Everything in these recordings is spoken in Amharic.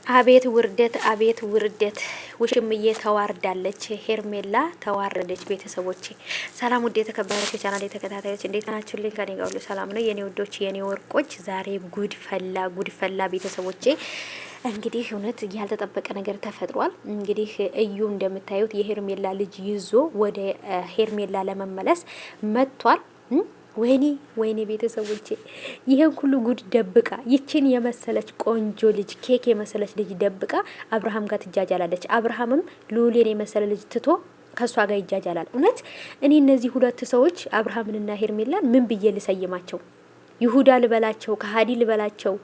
አቤት ውርደት! አቤት ውርደት! ውሽምዬ ተዋርዳለች። ሄርሜላ ተዋረደች። ቤተሰቦቼ ሰላም፣ ውድ የተከበራችሁ ቻናል ተከታታዮች እንዴት ናችሁልኝ? ከኔ ጋር ሁሉ ሰላም ነው የኔ ውዶች፣ የኔ ወርቆች። ዛሬ ጉድ ፈላ፣ ጉድ ፈላ ቤተሰቦቼ። እንግዲህ እውነት ያልተጠበቀ ነገር ተፈጥሯል። እንግዲህ እዩ እንደምታዩት የሄርሜላ ልጅ ይዞ ወደ ሄርሜላ ለመመለስ መጥቷል። ወይኔ ወይኔ ቤተሰቦቼ ይሄን ሁሉ ጉድ ደብቃ ይችን የመሰለች ቆንጆ ልጅ ኬክ የመሰለች ልጅ ደብቃ አብርሃም ጋር ትጃጃላለች። አብርሃምም ሉሌን የመሰለ ልጅ ትቶ ከሷ ጋር ይጃጃላል። እውነት እኔ እነዚህ ሁለት ሰዎች አብርሃምንና ሄርሜላን ምን ብዬ ልሰይማቸው? ይሁዳ ልበላቸው? ከሀዲ ልበላቸው?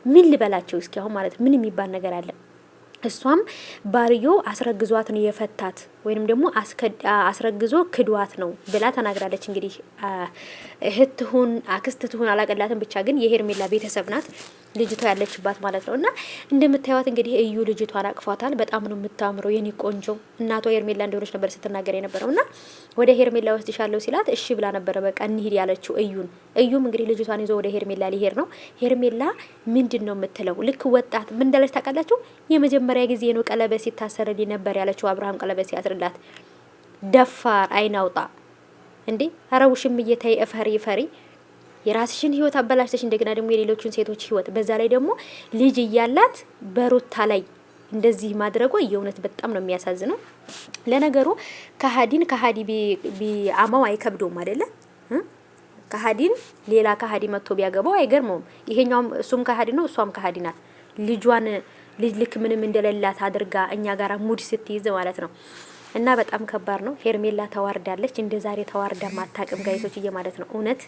ምን ልበላቸው? እስኪ አሁን ማለት ምን የሚባል ነገር አለ? እሷም ባርዮ አስረግዟት ነው የፈታት ወይንም ደግሞ አስረግዞ ክዷት ነው ብላ ተናግራለች። እንግዲህ እህት ትሁን አክስት ትሁን አላቀላትም፣ ብቻ ግን የሄርሜላ ቤተሰብ ናት ልጅቷ ያለችባት ማለት ነው። እና እንደምታዩት እንግዲህ እዩ ልጅቷን አቅፏታል። በጣም ነው የምታምረው የኔ ቆንጆ። እናቷ ሄርሜላ እንደሆነች ነበር ስትናገር የነበረው። እና ወደ ሄርሜላ ወስድሻለሁ ሲላት እሺ ብላ ነበረ በቃ እንሂድ ያለችው እዩን። እዩም እንግዲህ ልጅቷን ይዞ ወደ ሄርሜላ ሊሄድ ነው። ሄርሜላ ምንድን ነው የምትለው? ልክ ወጣት ምን እንዳለች ታውቃላችሁ? የመጀመሪያ ጊዜ ነው ቀለበት ሲታሰርልኝ ነበር ያለችው አብርሃም ቀለበት ሲያስርላት። ደፋር አይናውጣ እንዴ! ኧረ ውሽምዬ ተይ፣ እፈሪ እፈሪ። የራስሽን ህይወት አበላሽተሽ እንደገና ደግሞ የሌሎችን ሴቶች ህይወት፣ በዛ ላይ ደግሞ ልጅ እያላት በሩታ ላይ እንደዚህ ማድረጓ የእውነት በጣም ነው የሚያሳዝነው። ለነገሩ ከሀዲ ቢአማው አይከብደውም አይደለ? ከሀዲን ሌላ ከሀዲ መጥቶ ቢያገባው አይገርመውም። ይሄኛውም እሱም ከሀዲ ነው፣ እሷም ከሀዲ ናት። ልጇን ልጅ ልክ ምንም እንደሌላት አድርጋ እኛ ጋራ ሙድ ስትይዝ ማለት ነው። እና በጣም ከባድ ነው። ሄርሜላ ተዋርዳለች። እንደ ዛሬ ተዋርዳ ማታቅም ጋይሶች ማለት ነው። እውነት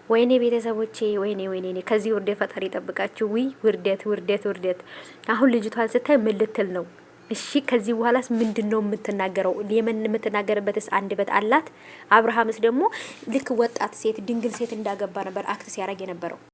ወይኔ ቤተሰቦቼ፣ ወይኔ ወይኔ፣ ከዚህ ውርደት ፈጣሪ ይጠብቃችሁ። ዊ ውርደት ውርደት ውርደት። አሁን ልጅቷን ስታይ ምን ልትል ነው? እሺ ከዚህ በኋላስ ምንድነው የምትናገረው? የምን የምትናገርበትስ አንደበት አላት? አብርሃምስ ደግሞ ልክ ወጣት ሴት ድንግል ሴት እንዳገባ ነበር አክት ሲያደርግ የነበረው።